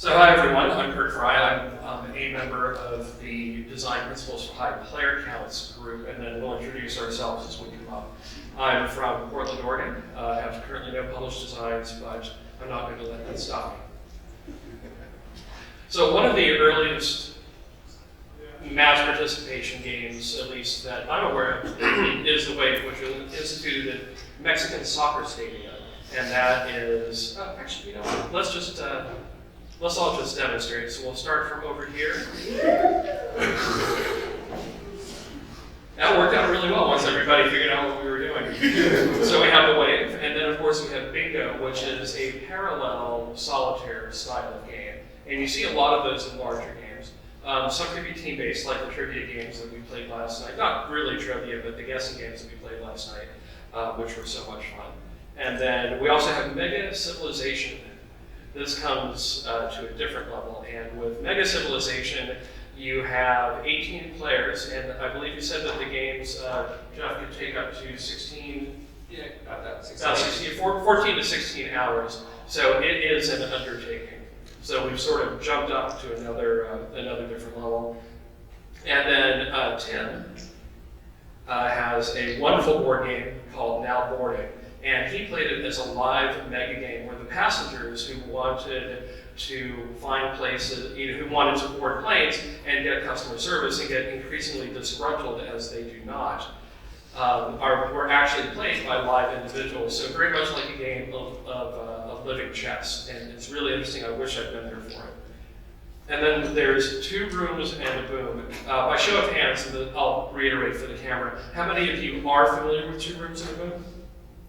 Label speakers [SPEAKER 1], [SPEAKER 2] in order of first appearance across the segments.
[SPEAKER 1] So hi everyone, I'm Frye. I'm a member of the Design Principles for High Player Counts group, and then we'll introduce ourselves as we come up. I'm from Portland, Oregon. I have currently no published designs, but I'm not going to let that stop me. So one of the earliest mass participation games, at least that I'm aware of, is the way which was instituted at Mexican Soccer Stadium. And that is, actually, you know what, let's all just demonstrate. So we'll start from over here. That worked out really well once everybody figured out what we were doing. So we have the wave, and then of course we have bingo, which is a parallel solitaire style of game. And you see a lot of those in larger games. Some could be team-based, like the trivia games that we played last night. Not really trivia, but the guessing games that we played last night, which were so much fun. And then we also have Mega Civilization. This comes to a different level. And with Mega Civilization, you have 18 players, and I believe you said that the games, Jeff, could take up to 16,
[SPEAKER 2] yeah, about that,
[SPEAKER 1] 14 to 16 hours. So it is an undertaking. So we've sort of jumped up to another different level. And then Tim has a wonderful board game called Now Boarding. And he played it as a live mega game where the passengers who wanted to find places, who wanted to board planes and get customer service and get increasingly disgruntled as they do not, were actually played by live individuals. So very much like a game of living chess. And it's really interesting. I wish I'd been there for it. And then there's Two Rooms and a Boom. By show of hands, and I'll reiterate for the camera, how many of you are familiar with Two Rooms and a Boom?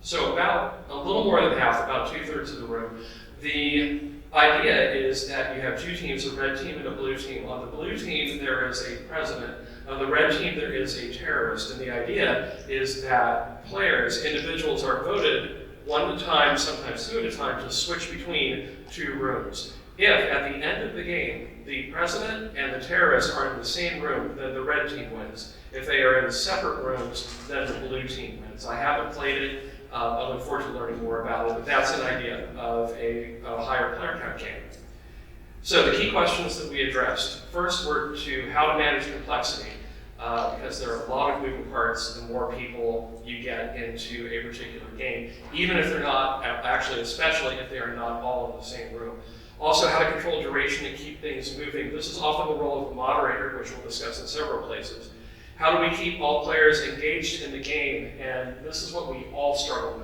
[SPEAKER 1] So about a little more than half, about 2/3 of the room. The idea is that you have two teams, a red team and a blue team. On the blue team, there is a president. On the red team, there is a terrorist. And the idea is that players, individuals, are voted one at a time, sometimes two at a time, to switch between two rooms. If, at the end of the game, the president and the terrorist are in the same room, then the red team wins. If they are in separate rooms, then the blue team wins. I haven't played it. I look forward to learning more about it, but that's an idea of a higher player count game. So the key questions that we addressed, first were to how to manage complexity, because there are a lot of moving parts the more people you get into a particular game, even if they're not, actually especially if they are not all in the same room. Also, how to control duration and keep things moving. This is often the role of a moderator, which we'll discuss in several places. How do we keep all players engaged in the game? And this is what we all struggle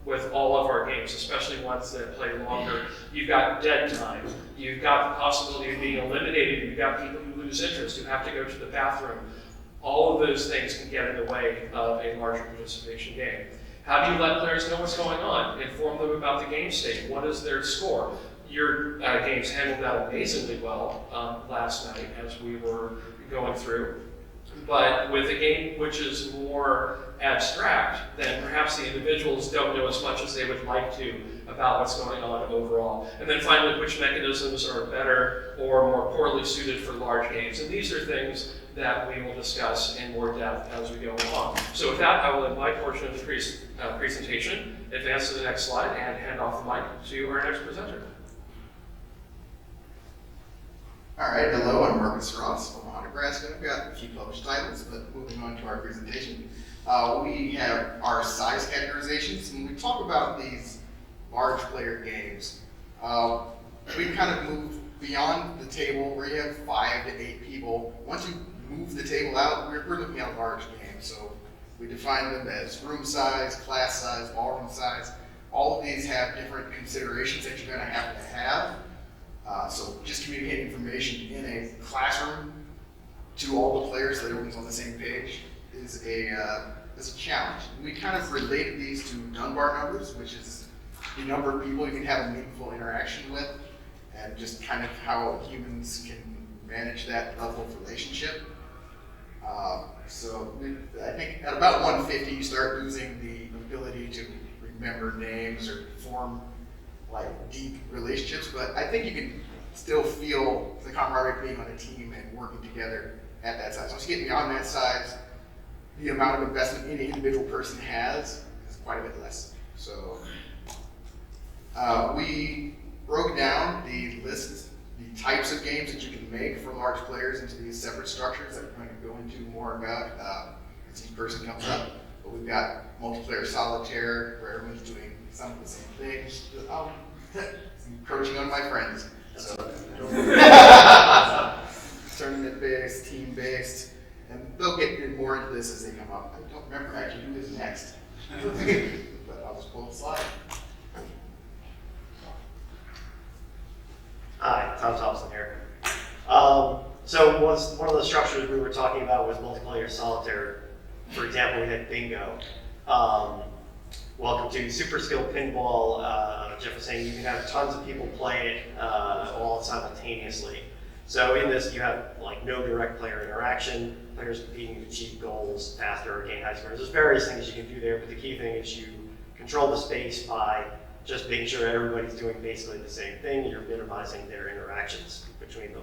[SPEAKER 1] with all of our games, especially ones that play longer. You've got dead time. You've got the possibility of being eliminated. You've got people who lose interest, who have to go to the bathroom. All of those things can get in the way of a larger participation game. How do you let players know what's going on? Inform them about the game state. What is their score? Your games handled that amazingly well last night as we were going through. But with a game which is more abstract, then perhaps the individuals don't know as much as they would like to about what's going on overall. And then finally, which mechanisms are better or more poorly suited for large games. And these are things that we will discuss in more depth as we go along. So with that, I will end my portion of the presentation, advance to the next slide, and hand off the mic to our next presenter.
[SPEAKER 3] All right, hello, I'm Marcus Ross from Nebraska. I've got a few published titles, but moving on to our presentation. We have our size categorizations. When we talk about these large player games, we kind of move beyond the table where you have 5 to 8 people. Once you move the table out, we're looking at a large game. So we define them as room size, class size, ballroom size. All of these have different considerations that you're going to have. So just communicating information in a classroom to all the players so that everyone's on the same page is a challenge. We kind of related these to Dunbar numbers, which is the number of people you can have a meaningful interaction with, and just kind of how humans can manage that level of relationship. So I think at about 150, you start losing the ability to remember names or form like deep relationships, but I think you can still feel the camaraderie being on a team and working together at that size. Once you get beyond that size, the amount of investment any individual person has is quite a bit less. So we broke down the types of games that you can make for large players into these separate structures that we're going to go into more about as each person comes up. But we've got multiplayer solitaire where everyone's doing some of the same things. Encroaching on my friends. So, tournament-based, team-based, and they'll get more into this as they come up. I don't remember actually who is next, but I'll just pull the slide.
[SPEAKER 2] Hi, Thompson here. So one of the structures we were talking about was multiplayer solitaire. For example, we had bingo. Welcome to Super Skill Pinball. Jeff was saying you can have tons of people play it all simultaneously. So in this, you have like no direct player interaction, players competing to achieve goals faster or gain high scores. There's various things you can do there, but the key thing is you control the space by just making sure everybody's doing basically the same thing. You're minimizing their interactions between them.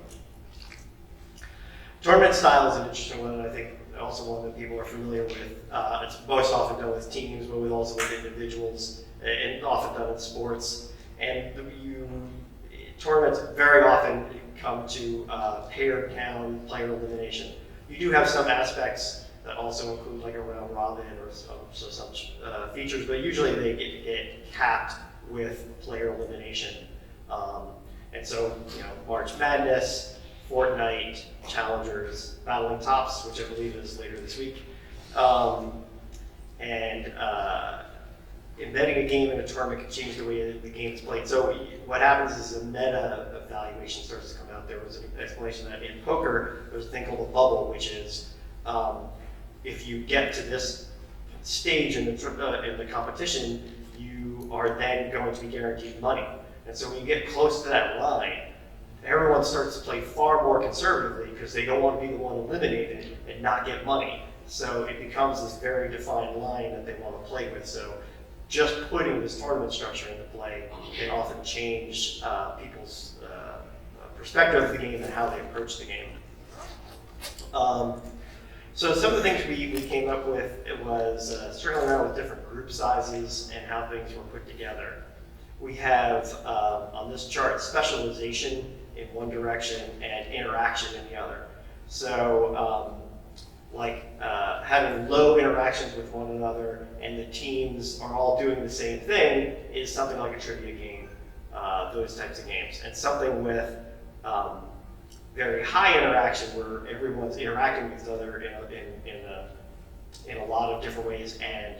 [SPEAKER 2] Tournament style is an interesting one, and I think also one that people are familiar with. It's most often done with teams, but also with individuals, and often done in sports. And tournaments very often come to pared down player elimination. You do have some aspects that also include like a round robin or such features, but usually they get capped with player elimination. And so, March Madness, Fortnite, Challengers, Battling Tops, which I believe is later this week, and embedding a game in a tournament can change the way the game is played. So what happens is a meta evaluation starts to come out. There was an explanation that in poker, there's a thing called a bubble, which is if you get to this stage in the competition, you are then going to be guaranteed money. And so when you get close to that line, everyone starts to play far more conservatively because they don't want to be the one eliminated and not get money. So it becomes this very defined line that they want to play with. So just putting this tournament structure into play can often change people's perspective of the game and how they approach the game. So some of the things we came up with, it was circling around with different group sizes and how things were put together. We have on this chart specialization in one direction and interaction in the other. So having low interactions with one another and the teams are all doing the same thing is something like a trivia game, those types of games. And something with very high interaction where everyone's interacting with each other in a lot of different ways, and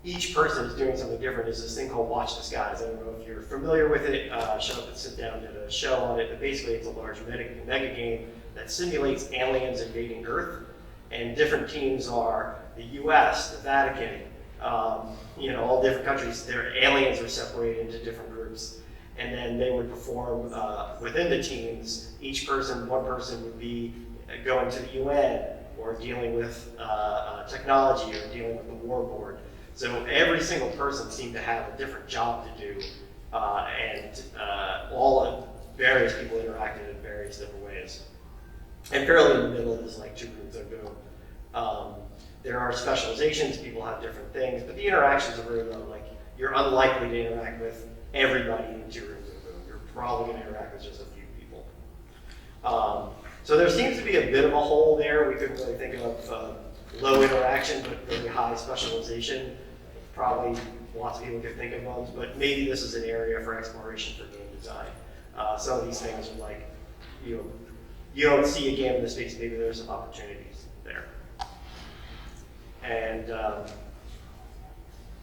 [SPEAKER 2] each person is doing something different is this thing called Watch the Skies. I don't know if you're familiar with it. Shut Up and Sit Down did a show on it, but basically it's a large mega game that simulates aliens invading Earth, and different teams are the US, the Vatican, all different countries. Their aliens are separated into different groups, and then they would perform within the teams. One person would be going to the UN or dealing with technology or dealing with the war board. So every single person seemed to have a different job to do, and various people interacted in various different ways. And fairly in the middle is like two groups that go. There are specializations, people have different things, but the interactions are very low. Like, you're unlikely to interact with everybody in two rooms of the room. You're probably going to interact with just a few people. So there seems to be a bit of a hole there. We couldn't really think of low interaction, but very high specialization. Probably lots of people could think of ones, but maybe this is an area for exploration for game design. Some of these things are like, you don't see a game in this space, maybe there's some opportunities there. And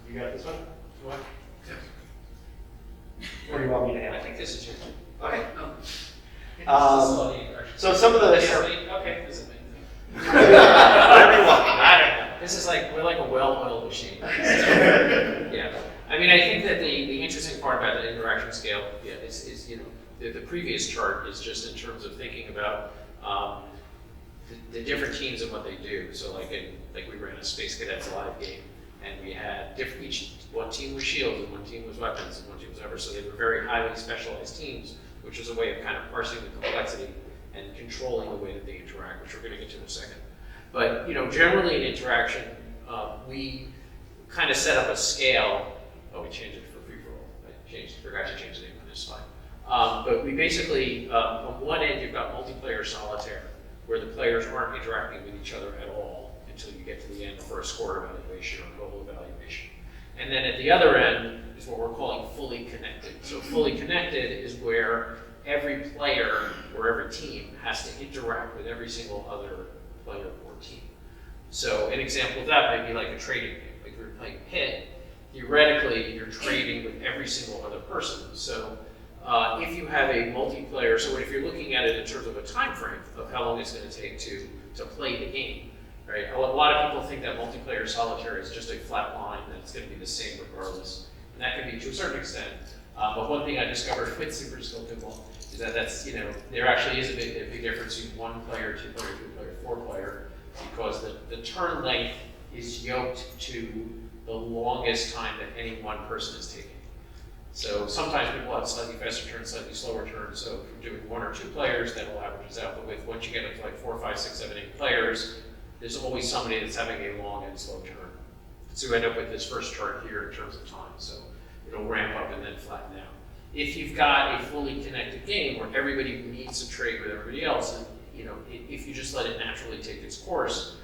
[SPEAKER 2] you got this one?
[SPEAKER 1] What?
[SPEAKER 2] Or do you want me to handle
[SPEAKER 1] I
[SPEAKER 2] it?
[SPEAKER 1] think this is your.
[SPEAKER 2] Okay.
[SPEAKER 1] So
[SPEAKER 2] So some of the
[SPEAKER 1] okay, this is me.
[SPEAKER 2] whatever you want. I don't know.
[SPEAKER 4] This is like, we're like a well-oiled machine. Yeah. I mean, I think that the interesting part about the interaction scale is the previous chart is just in terms of thinking about the different teams and what they do. So like we ran a Space Cadets live game, and we had one team was shields and one team was weapons and one team was whatever. So they were very highly specialized teams, which is a way of kind of parsing the complexity and controlling the way that they interact, which we're going to get to in a second. But generally in interaction, we kind of set up a scale. Oh, we changed it for free for all. Forgot to change the name on this slide. But we basically, on one end, you've got multiplayer solitaire, where the players aren't interacting with each other at all until you get to the end for a score evaluation or goal evaluation. And then at the other end is what we're calling fully connected. So fully connected is where every player or every team has to interact with every single other player or team. So an example of that might be like a trading game. Like if you're playing Pit, theoretically you're trading with every single other person. So if you have a multiplayer, so if you're looking at it in terms of a time frame of how long it's going to take to play the game, right? A lot of people think that multiplayer solitaire is just a flat line, that it's going to be the same regardless. And that can be to a certain extent. But one thing I discovered with Super Skill Pinball is that there actually is a big difference between 1 player, 2 player, 3 player, 4 player, because the turn length is yoked to the longest time that any one person is taking. So sometimes people have slightly faster turns, slightly slower turns. So if you're doing 1 or 2 players, that will averages out. But with once you get up to like 4, 5, 6, 7, 8 players, there's always somebody that's having a long and slow turn. So you end up with this first chart here in terms of time. So it'll ramp up and then flatten out. If you've got a fully connected game where everybody needs to trade with everybody else, and if you just let it naturally take its course,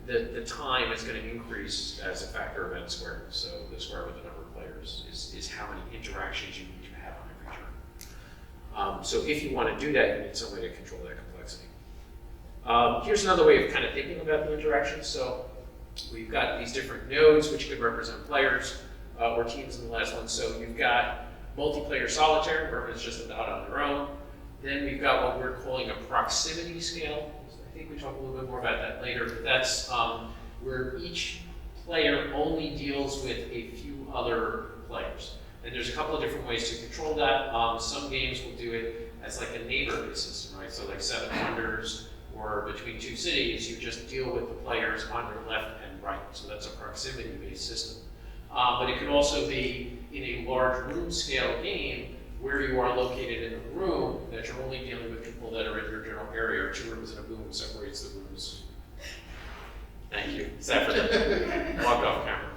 [SPEAKER 4] the time is going to increase as a factor of n squared. So the square root of the number of players is how many interactions you need to have on every turn. So if you want to do that, you need some way to control that complexity. Here's another way of kind of thinking about the interactions. So we've got these different nodes which could represent players or teams in the last one. So you've got multiplayer solitaire, where it's just a dot on their own. Then we've got what we're calling a proximity scale. I think we talk a little bit more about that later, but that's where each player only deals with a few other players. And there's a couple of different ways to control that. Some games will do it as like a neighborhood system, right? So like 7 Wonders or Between Two Cities, you just deal with the players on your left and right. So that's a proximity-based system. But it could also be in a large room scale game where you are located in a room that you're only dealing with people that are in your general area, or 2 rooms and a boom separates the rooms. Thank you. Except for the walked off camera.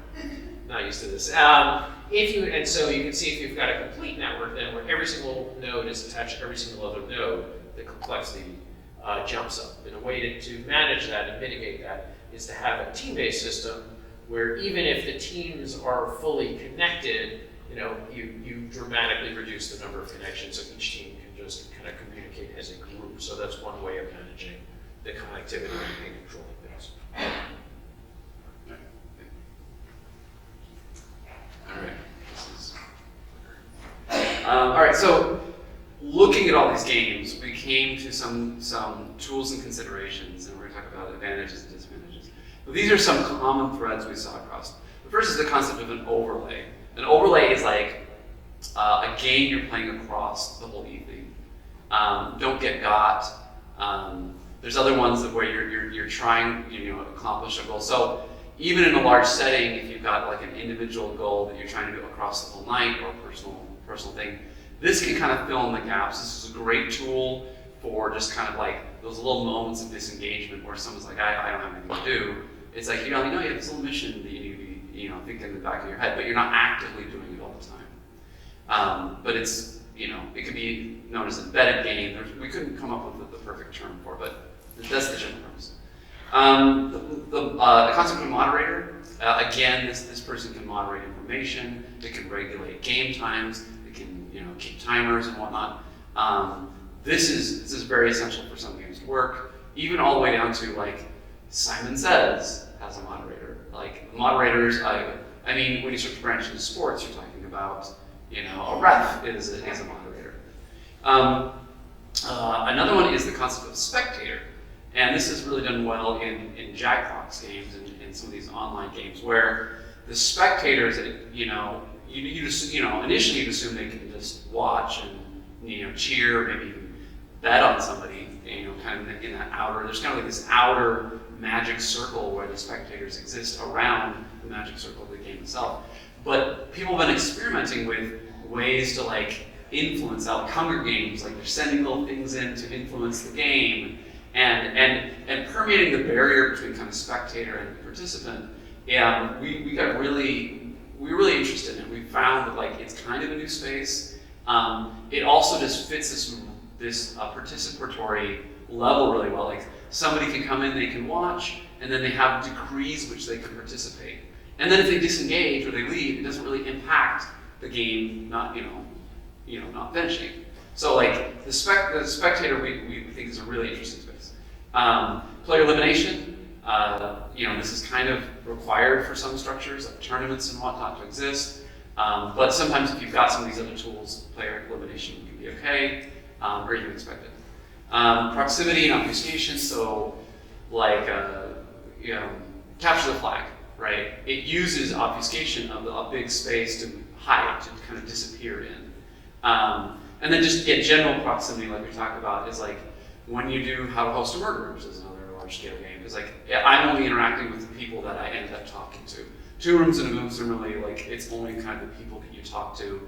[SPEAKER 4] Not used to this. And so you can see if you've got a complete network, then where every single node is attached to every single other node, the complexity jumps up. And a way to manage that and mitigate that is to have a team-based system where even if the teams are fully connected, you dramatically reduce the number of connections, so each team can just kind of communicate as a group. So that's one way of managing the connectivity and controlling things.
[SPEAKER 5] All right, so looking at all these games, we came to some tools and considerations, and we're going to talk about advantages and disadvantages. But these are some common threads we saw across. The first is the concept of an overlay. An overlay is like a game you're playing across the whole evening. Don't get got. There's other ones where you're trying to accomplish a goal. So even in a large setting, if you've got like an individual goal that you're trying to do across the whole night or a personal thing, this can kind of fill in the gaps. This is a great tool for just kind of like those little moments of disengagement where someone's like, I don't have anything to do. It's like, you have this little mission that you need to be, think in the back of your head, but you're not actively doing it all the time. But it's, it could be known as an embedded game. We couldn't come up with the perfect term for it, but that's the general premise. The concept of a moderator, again, this person can moderate information, they can regulate game times, they can keep timers and whatnot. This is very essential for some games to work, even all the way down to like Simon Says as a moderator. Like moderators, when you start to branch into sports, you're talking about a ref is a moderator. Another one is the concept of spectator. And this is really done well in Jackbox games and in some of these online games where the spectators, initially you'd assume they can just watch and cheer, maybe even bet on somebody, kind of in that outer. There's kind of like this outer magic circle where the spectators exist around the magic circle of the game itself. But people have been experimenting with ways to like influence out, like Hunger Games, like they're sending little things in to influence the game. And permeating the barrier between kind of spectator and participant, we were really interested in it. We found that like it's kind of a new space, It also just fits this participatory level really well. Like somebody can come in, they can watch, and then they have degrees which they can participate. And then if they disengage or they leave, it doesn't really impact the game not finishing. So like the spectator we think is a really interesting space. Player elimination. This is kind of required for some structures, like tournaments and whatnot, to exist. But sometimes if you've got some of these other tools, player elimination can be okay, or even expected. Proximity and obfuscation, so like, capture the flag, right? It uses obfuscation of a big space to hide, to kind of disappear in. And then just general proximity, like we talked about, is like when you do How to Host a Murderers is another large-scale game. It's like I'm only interacting with the people that I end up talking to. Two rooms in a movie similarly, like it's only kind of the people that you talk to.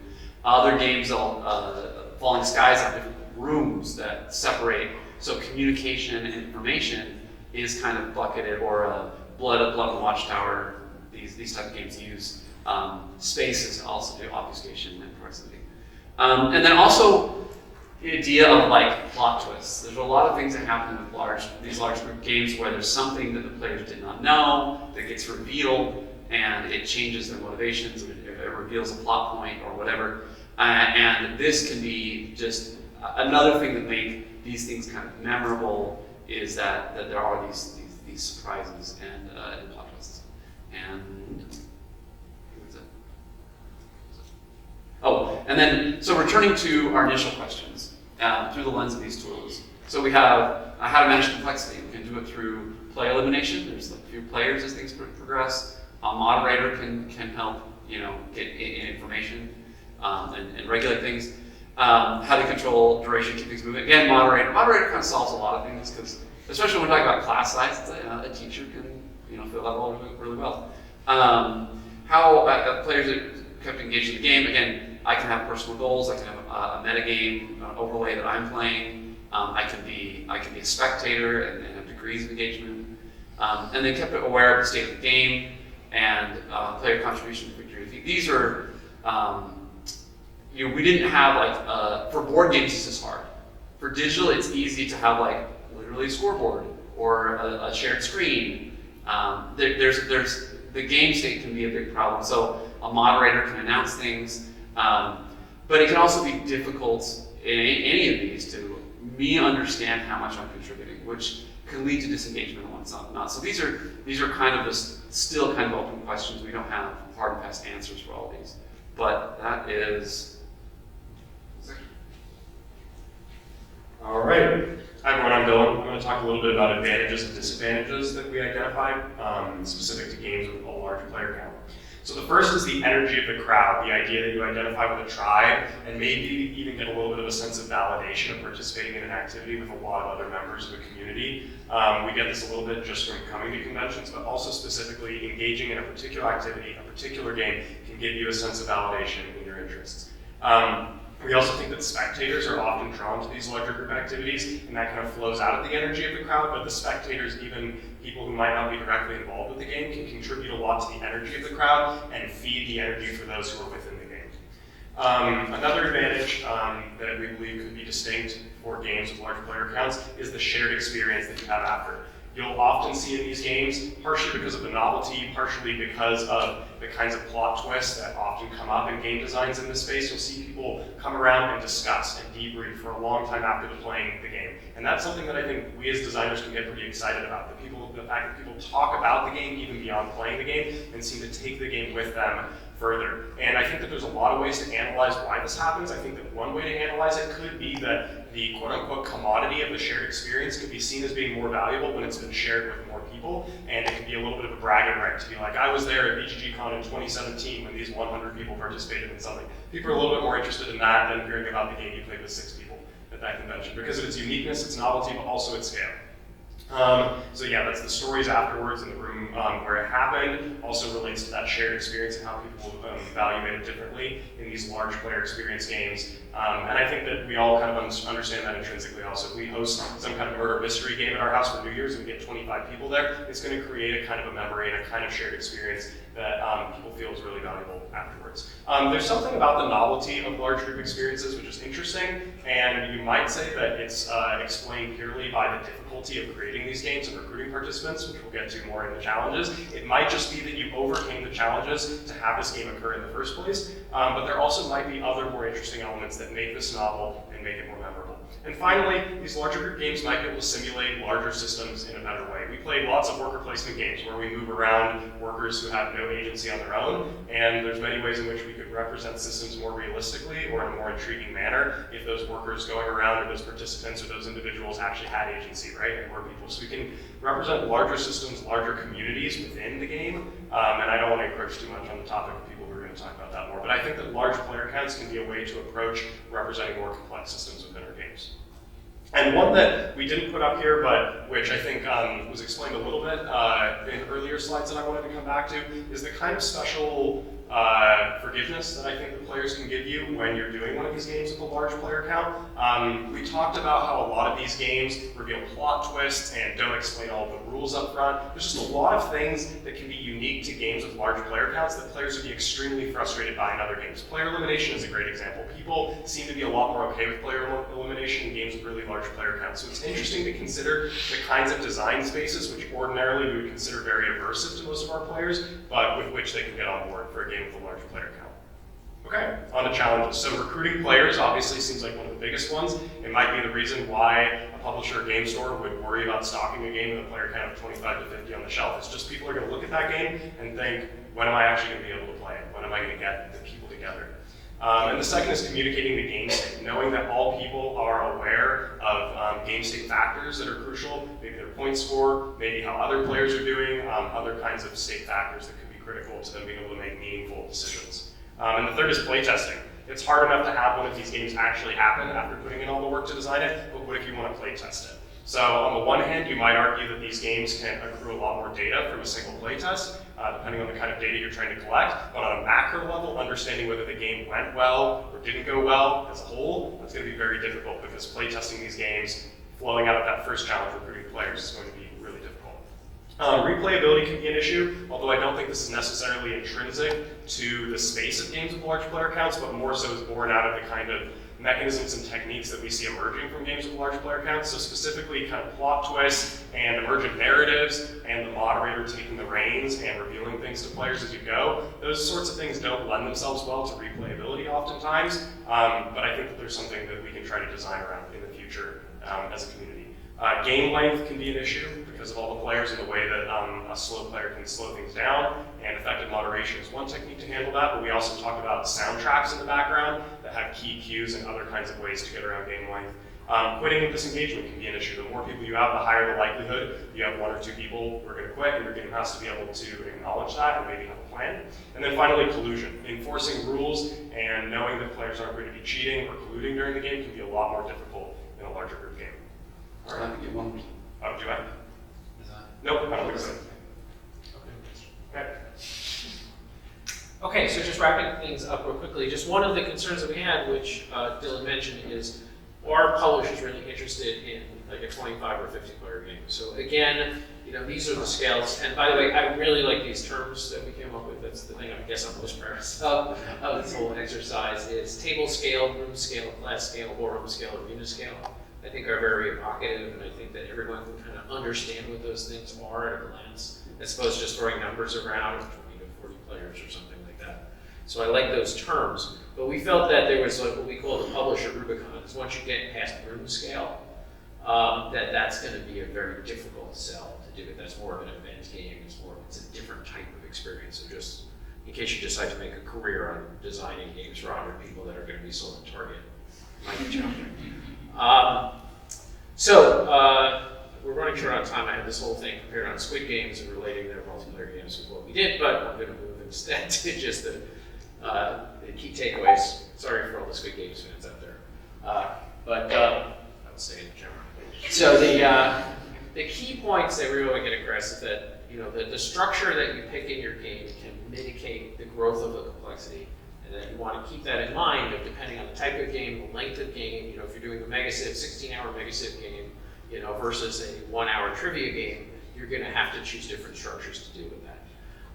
[SPEAKER 5] Other games, Falling Skies, have different rooms that separate. So communication and information is kind of bucketed, or Blood and Watchtower. These type of games use spaces to also do obfuscation and proximity. And then also the idea of like plot twists. There's a lot of things that happen with these large group games where there's something that the players did not know that gets revealed, and it changes their motivations, it reveals a plot point or whatever. And this can be just another thing that make these things kind of memorable, is that there are these surprises and plot twists. And and then, so returning to our initial questions through the lens of these tools. So we have how to manage complexity. We can do it through play elimination. There's a few players as things progress. A moderator can help, get information and regulate things. How to control duration, keep things moving. Again, moderator kind of solves a lot of things, because especially when we talk about class size, a teacher can fill that role really well. How players are kept engaged in the game. Again, I can have personal goals. I can have a metagame overlay that I'm playing. I can be a spectator and have degrees of engagement. And then kept aware of the state of the game and player contribution to victory. These are, we didn't have for board games this is hard. For digital, it's easy to have literally a scoreboard or a shared screen. There's the game state can be a big problem. So a moderator can announce things, but it can also be difficult in any of these to understand how much I'm contributing, which can lead to disengagement and what's not. So these are kind of still kind of open questions. We don't have hard and fast answers for all these, but that is.
[SPEAKER 6] All right. Hi everyone, I'm Dylan. I'm going to talk a little bit about advantages and disadvantages that we identified, specific to games with a large player count. So the first is the energy of the crowd, the idea that you identify with a tribe and maybe even get a little bit of a sense of validation of participating in an activity with a lot of other members of the community. We get this a little bit just from coming to conventions, but also specifically engaging in a particular activity, a particular game, can give you a sense of validation in your interests. We also think that spectators are often drawn to these larger group activities, and that kind of flows out of the energy of the crowd, but the spectators, even people who might not be directly involved with the game, can contribute a lot to the energy of the crowd and feed the energy for those who are within the game. Another advantage that we believe could be distinct for games with large player counts is the shared experience that you have after. You'll often see in these games, partially because of the novelty, partially because of the kinds of plot twists that often come up in game designs in this space. You'll see people come around and discuss and debrief for a long time after playing the game. And that's something that I think we as designers can get pretty excited about. The fact that people talk about the game even beyond playing the game and seem to take the game with them further. And I think that there's a lot of ways to analyze why this happens. I think that one way to analyze it could be that the quote-unquote commodity of the shared experience could be seen as being more valuable when it's been shared with more people, and it can be a little bit of a bragging right to be like, I was there at BGG-Con in 2017 when these 100 people participated in something. People are a little bit more interested in that than hearing about the game you played with 6 people at that convention, because of its uniqueness, its novelty, but also its scale. So yeah, that's the stories afterwards in the room where it happened. Also relates to that shared experience and how people evaluate it differently in these large player experience games. And I think that we all kind of understand that intrinsically also. If we host some kind of murder mystery game at our house for New Year's and we get 25 people there, it's going to create a kind of a memory and a kind of shared experience that people feel is really valuable afterwards. There's something about the novelty of large group experiences which is interesting, and you might say that it's explained purely by the difficulty of creating these games and recruiting participants, which we'll get to more in the challenges. It might just be that you overcame the challenges to have this game occur in the first place, but there also might be other more interesting elements that make this novel and make it more memorable. And finally, these larger group games might be able to simulate larger systems in a better way. We played lots of worker placement games where we move around workers who have no agency on their own, and there's many ways in which we could represent systems more realistically or in a more intriguing manner if those workers going around or those participants or those individuals actually had agency, right, and were people. So we can represent larger systems, larger communities within the game, and I don't want to encroach too much on the topic of people who are going to talk about that more, but I think that large player counts can be a way to approach representing more complex systems within our games. And one that we didn't put up here, but which I think was explained a little bit in earlier slides that I wanted to come back to, is the kind of special forgiveness that I think the players can give you when you're doing one of these games with a large player count. We talked about how a lot of these games reveal plot twists and don't explain all of the rules up front. There's just a lot of things that can be unique to games with large player counts that players would be extremely frustrated by in other games. Player elimination is a great example. People seem to be a lot more okay with player elimination in games with really large player counts. So it's interesting to consider the kinds of design spaces which ordinarily we would consider very aversive to most of our players, but with which they can get on board for a game with a large player count. Okay, on to challenges. So recruiting players obviously seems like one of the biggest ones. It might be the reason why a publisher or game store would worry about stocking a game with a player count of 25 to 50 on the shelf. It's just people are going to look at that game and think, when am I actually going to be able to play it? When am I going to get the people together? And the second is communicating the game state, knowing that all people are aware of game state factors that are crucial, maybe their point score, maybe how other players are doing, other kinds of state factors that could be critical to them being able to make meaningful decisions. And the third is playtesting. It's hard enough to have one of these games actually happen after putting in all the work to design it, but what if you want to playtest it? So on the one hand, you might argue that these games can accrue a lot more data from a single playtest, depending on the kind of data you're trying to collect. But on a macro level, understanding whether the game went well or didn't go well as a whole, that's going to be very difficult because playtesting these games, flowing out of that first challenge recruiting players is going to be really difficult. Replayability can be an issue, although I don't think this is necessarily intrinsic to the space of games with large player counts, but more so is born out of the kind of mechanisms and techniques that we see emerging from games with large player counts. So specifically kind of plot twists and emergent narratives and the moderator taking the reins and revealing things to players as you go. Those sorts of things don't lend themselves well to replayability oftentimes, but I think that there's something that we can try to design around in the future as a community. Game length can be an issue because of all the players and the way that a slow player can slow things down, and effective moderation is one technique to handle that, but we also talk about soundtracks in the background that have key cues and other kinds of ways to get around game length. Quitting and disengagement can be an issue. The more people you have, the higher the likelihood you have one or two people who are going to quit, and your game has to be able to acknowledge that and maybe have a plan. And then finally, collusion. Enforcing rules and knowing that players aren't going to be cheating or colluding during the game can be a lot more difficult in a larger group game.
[SPEAKER 5] All right, get one.
[SPEAKER 6] Oh, do I?
[SPEAKER 5] Is that?
[SPEAKER 6] Nope, I don't think so. Okay.
[SPEAKER 4] Okay, so just wrapping things up real quickly, just one of the concerns that we had, which Dylan mentioned, is are publishers really interested in like a 25 or 50 player game? So again, these are the scales. And by the way, I really like these terms that we came up with. That's the thing I guess I'm most proud of this whole exercise is table scale, room scale, class scale, ballroom scale, arena scale. I think are very evocative, and I think that everyone can kind of understand what those things are at a glance, as opposed to just throwing numbers around, 20 to 40 players or something like that. So I like those terms, but we felt that there was like what we call the publisher Rubicon, is once you get past room scale, that's going to be a very difficult sell to do it. That's more of an event game, it's a different type of experience. So just in case you decide to make a career on designing games for 100 people that are going to be sold at Target, might be challenging. We're running short on time. I had this whole thing prepared on Squid Games and relating their multiplayer games with what we did, but I'm going to move instead to just the key takeaways. Sorry for all the Squid Games fans out there. I'll say it in camera. So the key points that we really get across is that the structure that you pick in your game can mitigate the growth of the complexity. And then you want to keep that in mind of depending on the type of game, the length of game, if you're doing a Megacip, 16-hour Megacip game, versus a 1-hour trivia game, you're going to have to choose different structures to deal with that.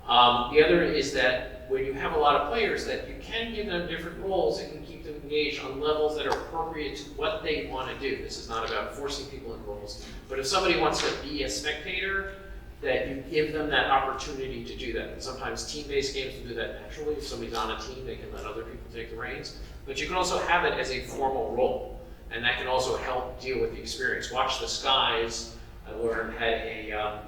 [SPEAKER 4] The other is that when you have a lot of players, that you can give them different roles and can keep them engaged on levels that are appropriate to what they want to do. This is not about forcing people in roles, but if somebody wants to be a spectator, that you give them that opportunity to do that. And sometimes team-based games will do that naturally. If somebody's on a team, they can let other people take the reins. But you can also have it as a formal role, and that can also help deal with the experience. Watch the Skies, I learned, had a,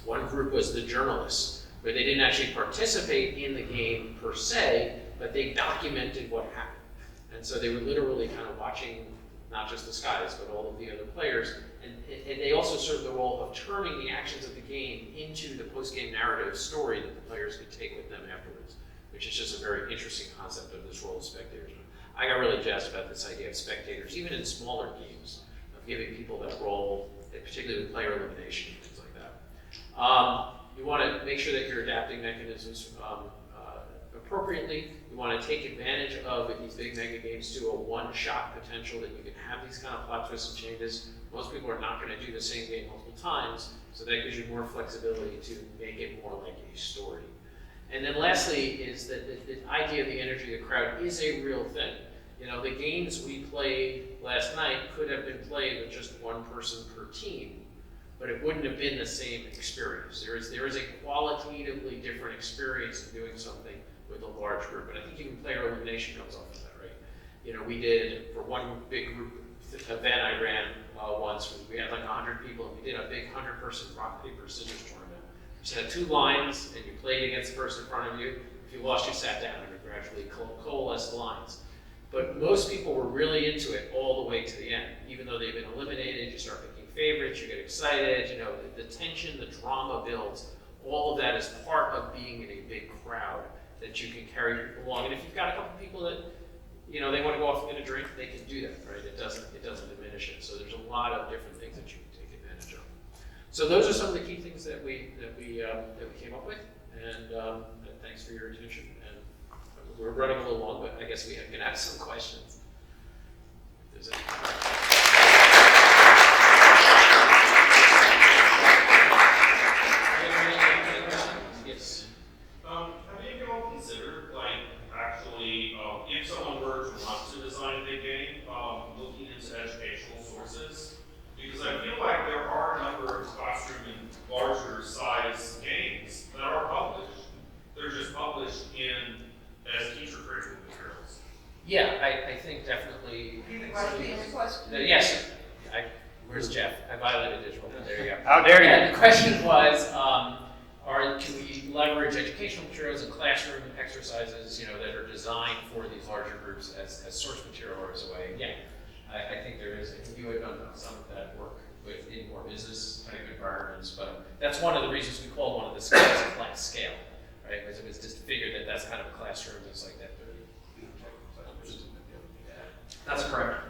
[SPEAKER 4] one group was the journalists, where they didn't actually participate in the game per se, but they documented what happened. And so they were literally kind of watching not just the Skies, but all of the other players. And they also served the role of turning the actions of the game into the post-game narrative story that the players could take with them afterwards, which is just a very interesting concept of this role of spectators. I got really jazzed about this idea of spectators, even in smaller games, of giving people that role, particularly with player elimination and things like that. You want to make sure that you're adapting mechanisms appropriately. You want to take advantage of these big mega games to a one-shot potential that you can have these kind of plot twists and changes. Most people are not going to do the same game multiple times, so that gives you more flexibility to make it more like a story. And then lastly is that the idea of the energy of the crowd is a real thing. You know, the games we played last night could have been played with just one person per team, but it wouldn't have been the same experience. There is a qualitatively different experience in doing something with a large group, and I think even player elimination comes off of that, right? You know, we did, for one big group event I ran once, we had like 100 people, and we did a big 100-person rock, paper, scissors tournament. You just had two lines, and you played against the person in front of you. If you lost, you sat down, and you gradually coalesced the lines. But most people were really into it all the way to the end. Even though they've been eliminated, you start picking favorites, you get excited, you know, the tension, the drama builds. All of that is part of being in a big crowd that you can carry people along. And if you've got a couple people that, you know, they want to go off and get a drink, they can do that, right? It doesn't diminish it. So there's a lot of different things that you can take advantage of. So those are some of the key things that we came up with. And thanks for your attention. And we're running a little long, but I guess we can have some questions. If there's any. Yes.
[SPEAKER 7] Have any of y'all considered, like, actually, if someone were to want to design a big game, looking into educational sources? Because I feel like there are a number of classroom and larger size games that are published. They're just published as teacher curriculum materials.
[SPEAKER 4] Yeah, I think definitely. Yes. Where's Jeff? I violated his rule. There you go.
[SPEAKER 2] How dare you?
[SPEAKER 4] And the question was, can we leverage educational materials and classroom exercises, you know, that are designed for these larger groups as source material or as a way? Yeah, I think there is. I think you have done some of that work in more business type environments, but that's one of the reasons we call one of the scales a class scale, right? Because it was just figured that that's kind of a classroom. It's like that 30.
[SPEAKER 1] That's correct.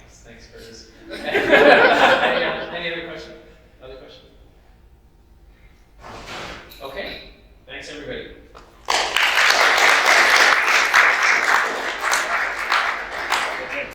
[SPEAKER 4] Thanks, Curtis. Any other question? Other question? Okay. Thanks, everybody.